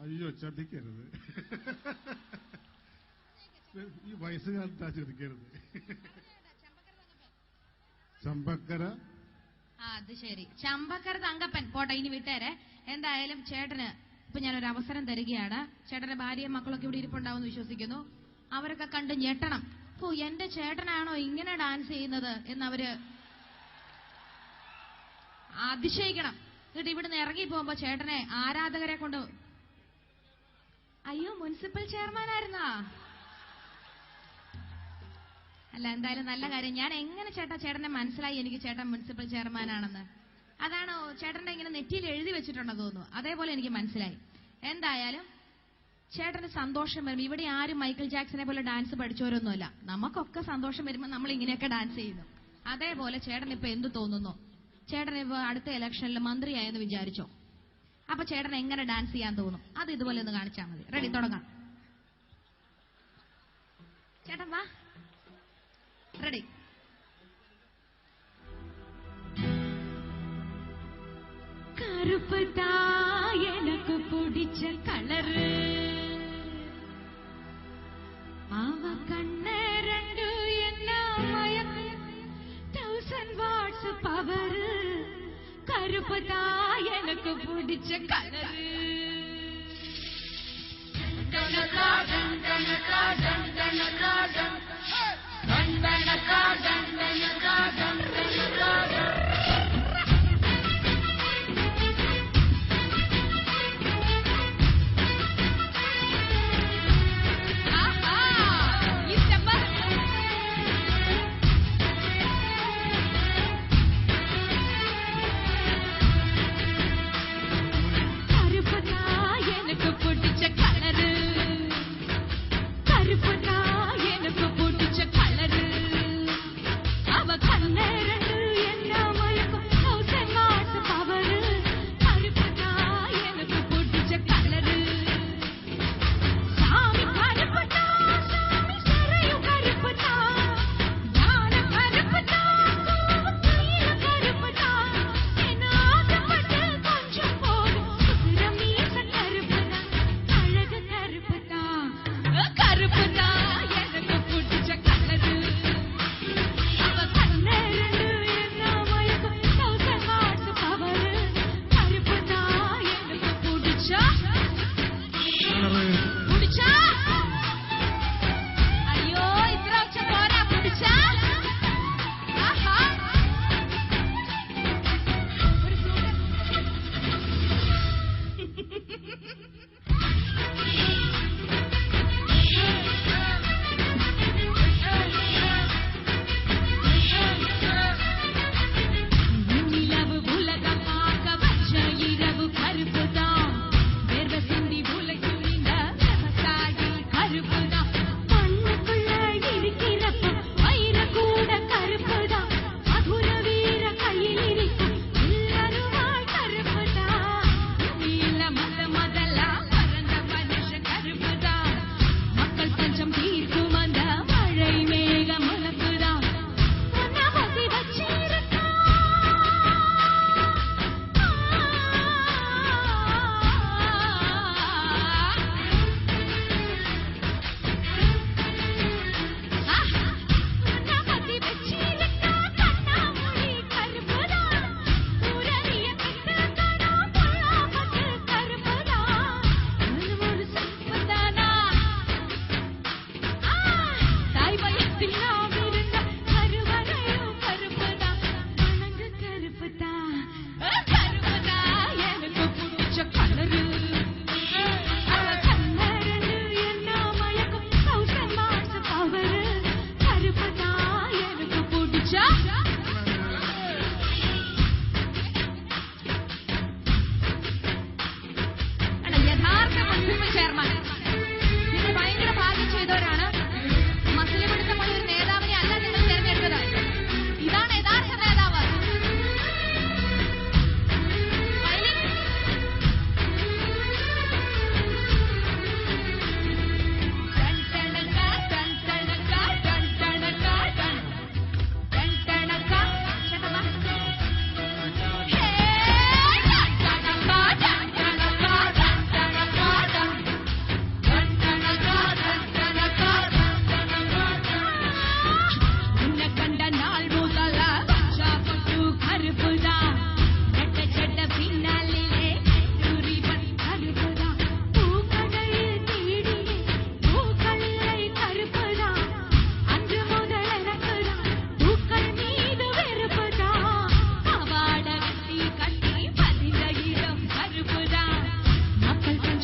അയ്യോ ചതിക്കരുത്, ഈ വയസ്സുകാലത്താ ചതിക്കരുത്. ചമ്പക്കര. അത് ശരി, ചമ്പക്കര തങ്കപ്പൻ. പോട്ടെ, ഇനി വിട്ടേരെ. എന്തായാലും ചേട്ടന് ഇപ്പൊ ഞാനൊരു അവസരം തരികയാണ്. ചേട്ടന്റെ ഭാര്യയും മക്കളൊക്കെ ഇവിടെ ഇരിപ്പുണ്ടാവുമെന്ന് വിശ്വസിക്കുന്നു. അവരൊക്കെ കണ്ട് ഞെട്ടണം. ഓ, എന്റെ ചേട്ടനാണോ ഇങ്ങനെ ഡാൻസ് ചെയ്യുന്നത് എന്നവര് അതിശയിക്കണം. എന്നിട്ട് ഇവിടുന്ന് ഇറങ്ങി പോകുമ്പോ ചേട്ടനെ ആരാധകരെ കൊണ്ട്, അയ്യോ മുനിസിപ്പൽ ചെയർമാനായിരുന്നാ? അല്ല, എന്തായാലും നല്ല കാര്യം. ഞാൻ എങ്ങനെ ചേട്ടനെ മനസ്സിലായി എനിക്ക് ചേട്ടൻ മുനിസിപ്പൽ ചെയർമാനാണെന്ന്? അതാണോ ചേട്ടന്റെ ഇങ്ങനെ നെറ്റിയിൽ എഴുതി വെച്ചിട്ടുണ്ടെന്ന് തോന്നുന്നു. അതേപോലെ എനിക്ക് മനസ്സിലായി. എന്തായാലും ചേട്ടന് സന്തോഷം വരും. ഇവിടെ ആരും മൈക്കിൾ ജാക്സനെ പോലെ ഡാൻസ് പഠിച്ചവരൊന്നുമല്ല. നമുക്കൊക്കെ സന്തോഷം വരുമ്പോൾ നമ്മൾ ഇങ്ങനെയൊക്കെ ഡാൻസ് ചെയ്യുന്നു. അതേപോലെ ചേട്ടൻ ഇപ്പൊ എന്ത് തോന്നുന്നു? ചേട്ടൻ ഇപ്പൊ അടുത്ത ഇലക്ഷനിൽ മന്ത്രിയായെന്ന് വിചാരിച്ചോ? അപ്പൊ ചേട്ടൻ എങ്ങനെ ഡാൻസ് ചെയ്യാൻ തോന്നും? അത് ഇതുപോലെ ഒന്ന് കാണിച്ചാൽ മതി. റെഡി, തുടങ്ങാം. ചേട്ടൻ വാ, റെഡി. കറുപ്പതാ എനക്ക് പിടിച്ച കളറ്, അവ കണ്ണ് രണ്ടു എന്ന മയക്ക് 1000 വാട്ട്സ് പവർ. കറുപ്പതാ എനക്ക് പിടിച്ച കളറ്. കറുപ്പതാ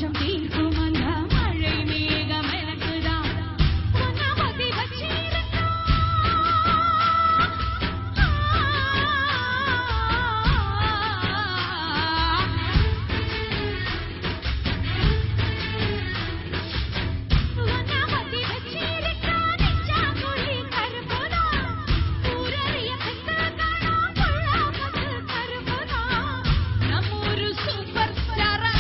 பஞ்சம் தீர்க்கும் அந்த மழை மேகம் எனக்குதான் உன்னை பத்தி வச்சிருக்கா. உன்னை பத்தி வச்சிருக்கா நெஞ்சா குழி கருப்புதான் ஊரறிய பெத்தகானா புள்ளாமத்து கருப்புதான் நம்மூரு சூப்பர் ஸ்டாரா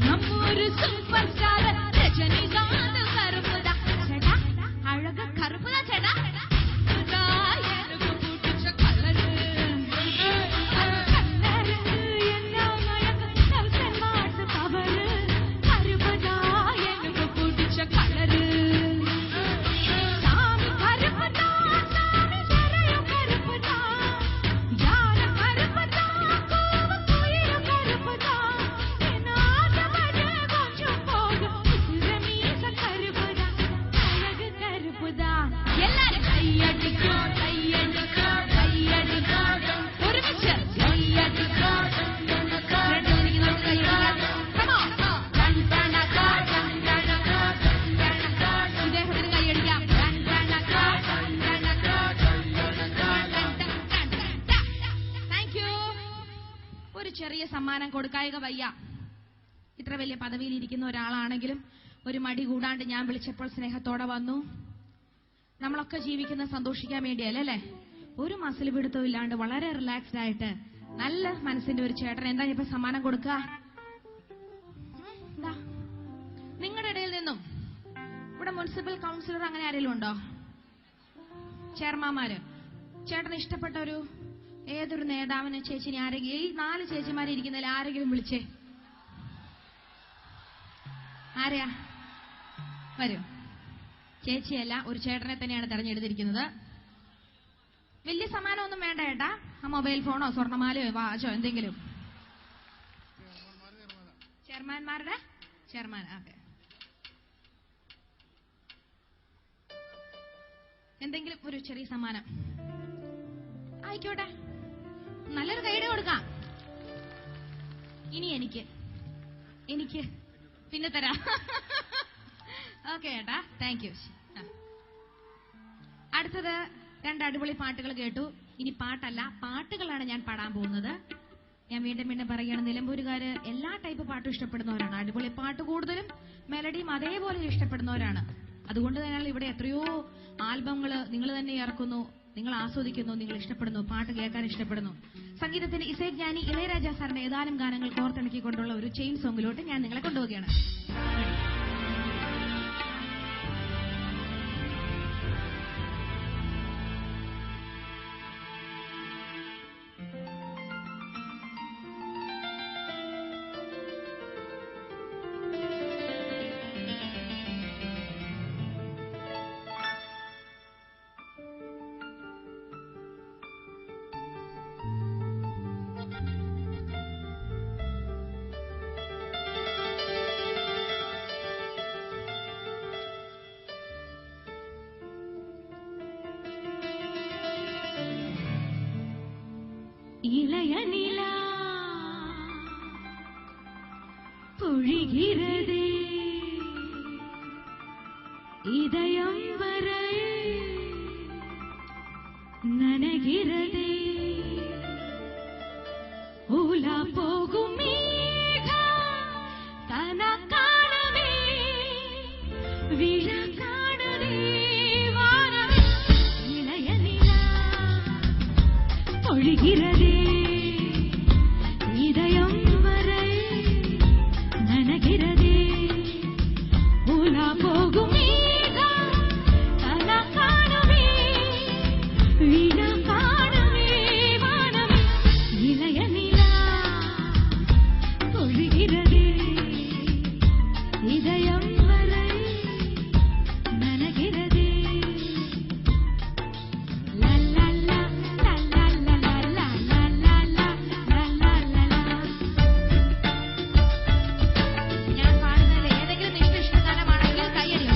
நம்மூரு சூப்பர் ஸ்டார் ரஜினிகாந்த் கருப்புதான் சேடா அழகு கருப்புதான் சேடா எனக்கு பிடிச்ச கலரு கலரு என்ன மயக்கு நல்சன் மாட்டு பவரு கருப்புதான் எனக்கு பிடிச்ச கலரு சாமி கருப்புதான் சாமி சரையும் கருப்புதான் யான கருப்புதான் கூவ குயிலும் கருப்புதான் என் ஆசைப்பட கொஞ்சம் போக மீச கருப்புதான் அழகு கருப்புதான் எல்லாரும் கையடிக்கும் கையடிக்கும் கையடிக்கும் ஒருமிச்சு கையடிக்கும் ரெண்டு மணிக்கு நம்ம கையடிக்கலாம். Come on. டண்டனகா டண்டனகா டண்டனகா இதேகത്തിന് கையடிക്കാം. டண்டனகா டண்டனகா டண்டனகா. Thank you. ഒരു ചെറിയ സമ്മാനം കൊടുക്കായിക വയ്യ. ഇത്ര വലിയ പദവിയിൽ ഇരിക്കുന്ന ഒരാളാണെങ്കിലും ഒരു മടി കൂടാണ്ട് ഞാൻ വിളിച്ചപ്പോൾ സ്നേഹത്തോടെ വന്നു. നമ്മളൊക്കെ ജീവിക്കുന്ന സന്തോഷിക്കാൻ വേണ്ടിയല്ലേ അല്ലേ? ഒരു മസിൽ പിടുത്തവും ഇല്ലാണ്ട് വളരെ റിലാക്സ്ഡ് ആയിട്ട് നല്ല മനസ്സിന്റെ ഒരു ചേട്ടൻ എന്താ ഇപ്പൊ സമ്മാനം കൊടുക്കുക? എന്താ നിങ്ങളുടെ ഇടയിൽ നിന്നും ഇവിടെ മുനിസിപ്പൽ കൗൺസിലർ അങ്ങനെ ആരെങ്കിലും ഉണ്ടോ? ചെയർമാന്മാര് ചേട്ടന് ഇഷ്ടപ്പെട്ട ഒരു ഏതൊരു നേതാവിനെ ചേച്ചിനെ ആരെങ്കിലും ഈ 4 ചേച്ചിമാരെ ഇരിക്കുന്നതിൽ ആരെങ്കിലും വിളിച്ചേ? ആരെയാ? വരൂ. ചേച്ചിയല്ല, ഒരു ചേട്ടനെ തന്നെയാണ് തെരഞ്ഞെടുത്തിരിക്കുന്നത്. വലിയ സമ്മാനമൊന്നും വേണ്ട ഏട്ടാ. ആ മൊബൈൽ ഫോണോ സ്വർണ്ണമാലയോ വാച്ചോ എന്തെങ്കിലും. ചെയർമാൻമാരുടെ ചെയർമാൻ. ഓക്കെ, എന്തെങ്കിലും ഒരു ചെറിയ സമ്മാനം ആയിക്കോട്ടെ. നല്ലൊരു കൈയ്യടി കൊടുക്കാം. ഇനി എനിക്ക് പിന്നെ തരാം. ഓക്കെ ഏട്ടാ, താങ്ക് യു. അടുത്തത് 2 അടിപൊളി പാട്ടുകൾ കേട്ടു. ഇനി പാട്ടല്ല, പാട്ടുകളാണ് ഞാൻ പാടാൻ പോകുന്നത്. ഞാൻ വീണ്ടും പറയുകയാണ്, നിലമ്പൂരുകാര് എല്ലാ ടൈപ്പ് പാട്ടും ഇഷ്ടപ്പെടുന്നവരാണ്. അടിപൊളി പാട്ട് കൂടുതലും മെലഡിയും അതേപോലെ ഇഷ്ടപ്പെടുന്നവരാണ്. അതുകൊണ്ട് തന്നെയാണ് ഇവിടെ എത്രയോ ആൽബങ്ങൾ നിങ്ങൾ തന്നെ ഇറക്കുന്നു, നിങ്ങൾ ആസ്വദിക്കുന്നു, നിങ്ങൾ ഇഷ്ടപ്പെടുന്നു, പാട്ട് കേൾക്കാൻ ഇഷ്ടപ്പെടുന്നു. സംഗീതത്തിന്റെ ഇസൈജ്ഞാനി ഇളയരാജ സാറിന്റെ ഏതാനും ഗാനങ്ങൾ കോർത്തിണക്കിക്കൊണ്ടുള്ള ഒരു ചെയിൻ സോങ്ങിലോട്ട് ഞാൻ നിങ്ങളെ കൊണ്ടുപോവുകയാണ്. இளைய நிலா பொழிகிறதே இதயம் வரை நனைகிறதே ஊலா போகும் மேகம் கனகானவே விழா காணவே வானவே இளைய நிலா பொழிகிறதே இதயம் வரை நனைகிறதே ஊலா போகும் மேகம் கனகானவே விழா காணவே வானவே இளைய நிலா பொழிகிறதே இதயம் வரை நனைகிறதே. ഞാൻ പാടുന്നതിൽ ഏതെങ്കിലും നിങ്ങൾക്ക് ഇഷ്ടം ഗാനമാണെങ്കിൽ കൈയടി.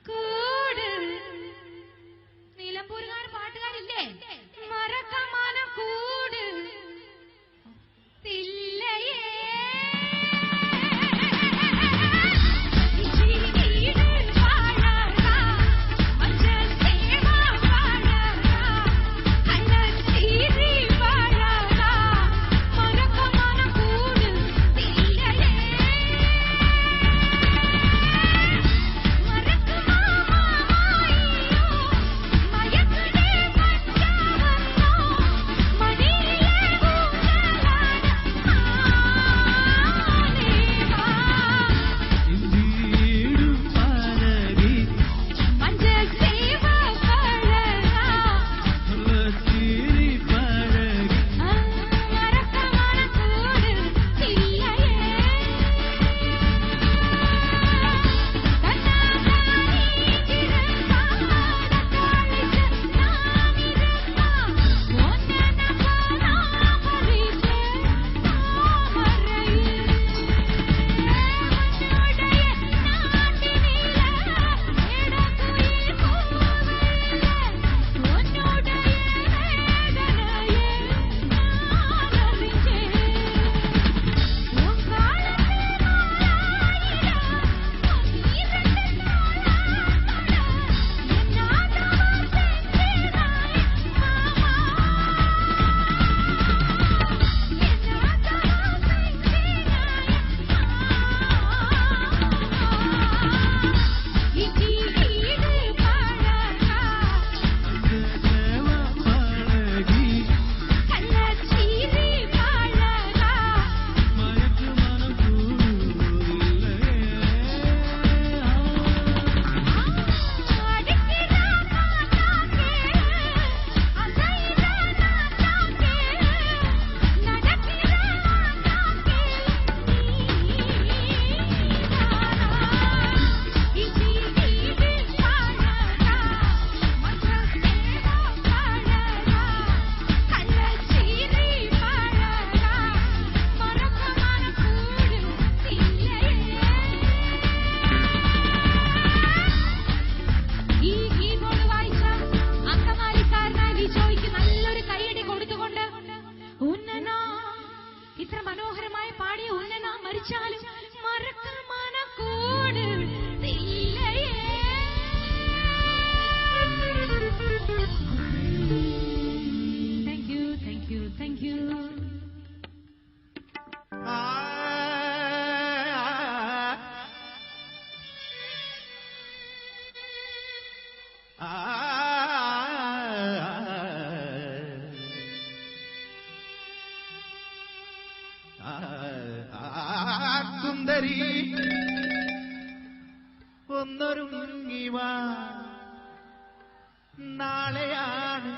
കൂട് നിലമ്പൂരുകാർ പാട്ടുകാരില്ലേ മറക്കമാന കൂട് തില്ലയേ ഇത്ര മനോഹരമായി പാടിയ ഉന്നന മരിച്ചാലും മറക്കമാന കൂട് തില്ലയേ. Thank you, thank you, thank you. സുന്ദരി ഒന്നൊരുങ്ങിവാ, നാളെയാണ്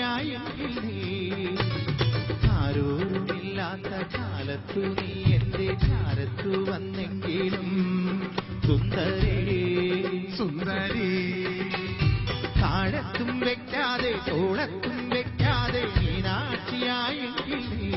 മീനാക്ഷിയായെങ്കിൽ നീ ആരോരുമില്ലാത്ത കാലത്തു നീ എന്റെ ചാരത്തു വന്നെങ്കിലും സുന്ദരി സുന്ദരി താഴത്തും വെക്കാതെ തോളത്തും വെക്കാതെ മീനാക്ഷിയായെങ്കിൽ നീ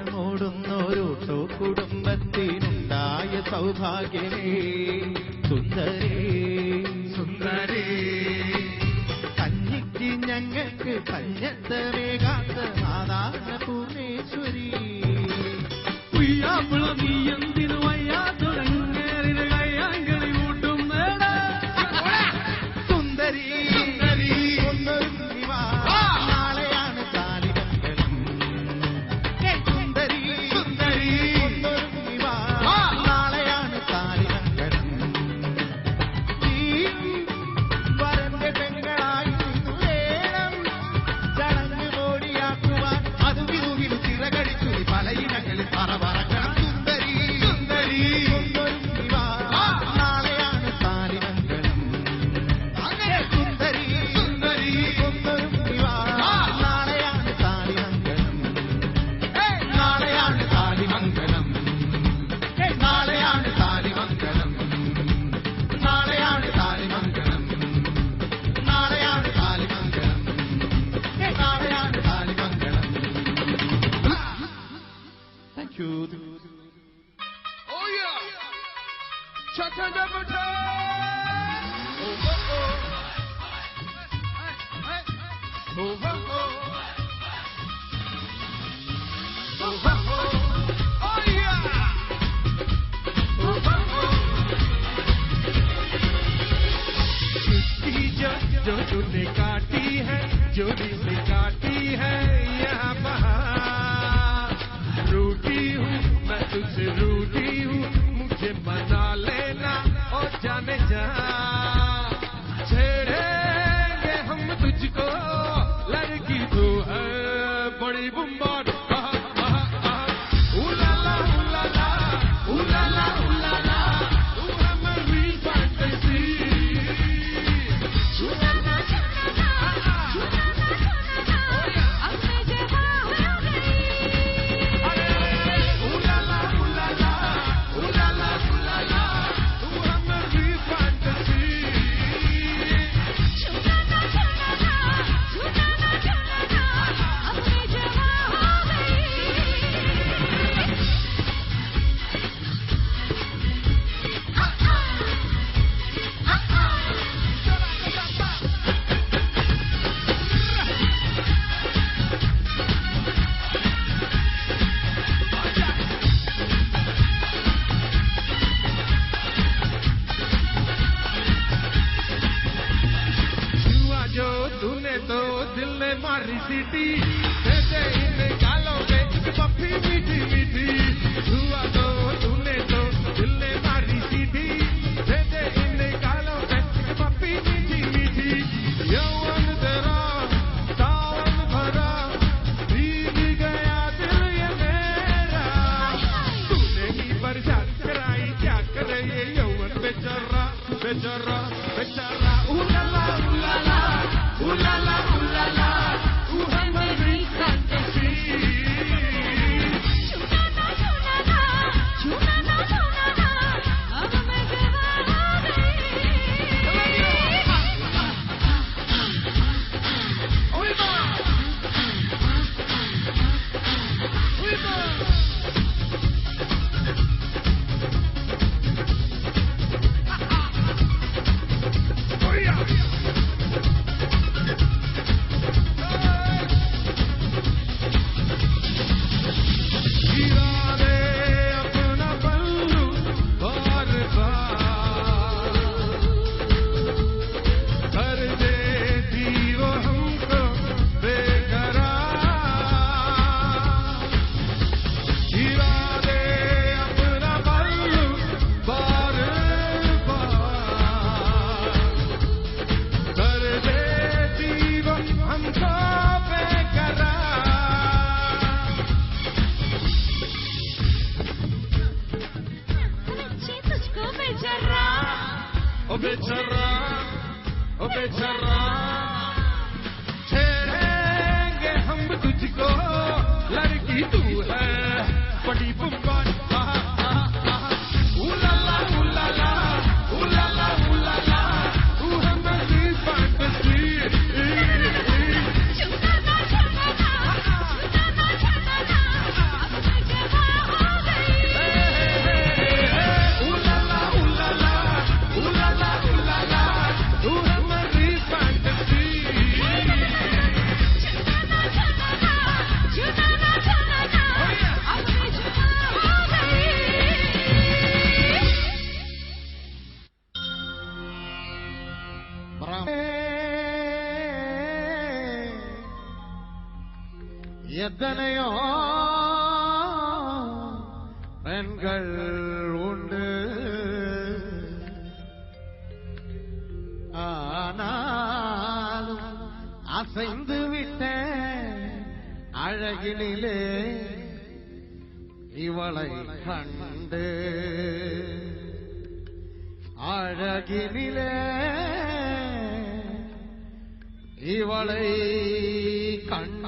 കൊണ്ടോട്ടമോടുന്നോരോട്ടോ കുടുംബത്തിനുണ്ടായ സൗഭാഗ്യനേ സുന്ദരേ സുന്ദരേ കഞ്ഞിക്ക് ഞങ്ങൾക്ക് കഞ്ഞത്തമേകാത്ത സാധാരണ പൂർണേശ്വരി നീ എന്തിനു വയ്യാതൊരങ്ങേറിന് കയ്യാങ്കളി കൂട്ടും സുന്ദരി സുന്ദരി നാളെയാണ് താലിമംഗലം സുന്ദരി സുന്ദരി നാളെയാണ് താലിമംഗലം വരന്റെ പെങ്ങളായി വേണം ചടങ്ങ് മോടിയാക്കുവാൻ അതുകിതുകിൽ ചിറകടിച്ചു പലയിടങ്ങളിൽ പറവറക്കണം സുന്ദരി സുന്ദരി നാളെയാണ് താലിമംഗലം സുന്ദരി സുന്ദരി നാളെയാണ് താലിമംഗലം നാളെയാണ് താലിമംഗലം നാളെയാണ് താലിമംഗലം നാളെയാണ് താലിമംഗലം നാളെയാണ് താലിമംഗലം നാളെയാണ് താലിമംഗലം. Thank you. Oh yeah! Chata number 10! Oh oh oh! Oh oh oh! Oh oh oh! Oh yeah! Oh oh oh! मिट्टी जो तूने काटी है जोड़ी से काटी है यहाँ बाहर रूठी हूँ मैं तुझसे रूठी हूँ मुझे मना लेना और जाने जा छेड़ेंगे हम तुझको लड़की तो है बड़ी बुम्बाट उलाला उलाला उलाला उलाला तू है मेरी फैंटेसी छुना मारी सीटी जैसे इन गालों में एक पप्पी मीठी मीठी हुआ तो तूने तो दिल ने मारी सीटी जैसे इन गालों में एक पप्पी मीठी मीठी यौवन तेरा सावन भरा भीग गया दिल ये मेरा तूने ही बरसात कराई क्या करे ये यौवन बेचारा बेचारा बेचारा उलाला उलाला उलाला उलाला तू हमारी फैंटेसी छूना ना अब मैं जवान हो गई ओए मां ओए मां ओया बेचारा छेड़ेंगे हम तुझको लड़की तू है बड़ी बुम्बान उलाला उलाला उलाला उलाला तू है मेरी फैंटेसी எத்தனையோ பெண்கள் உண்டு ஆனாலும் அசைந்து விட்ட அழகினிலே இவளை கண்டு அழகினிலே இவளை கண்டு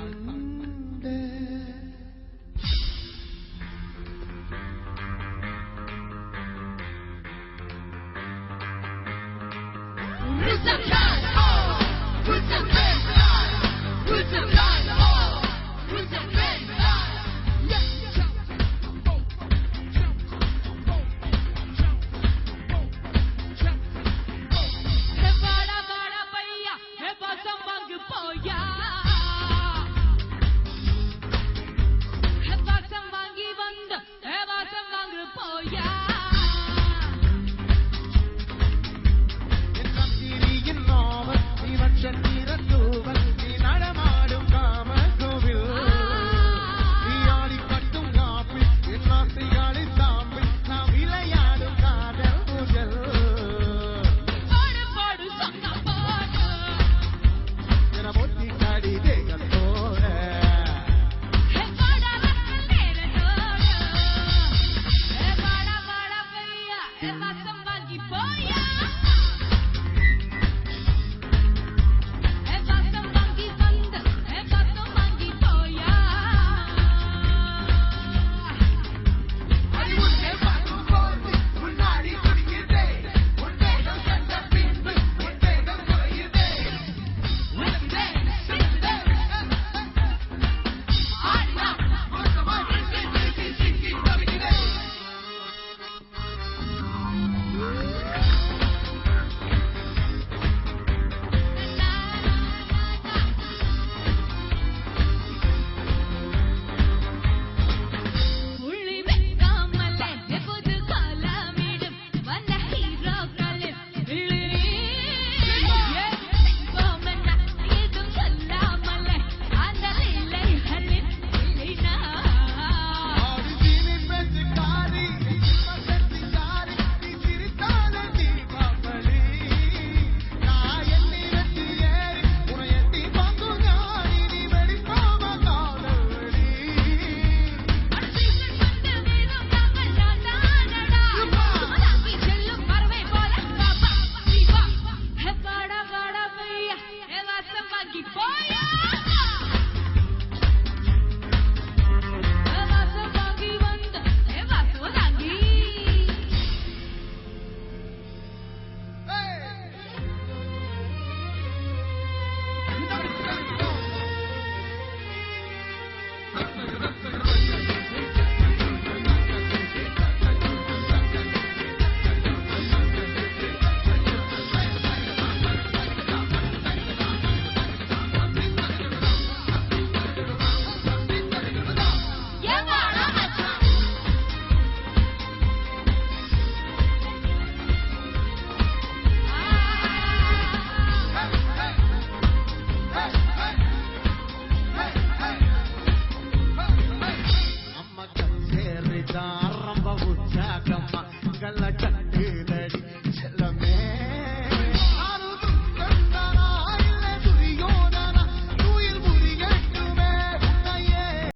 Arramba buchaca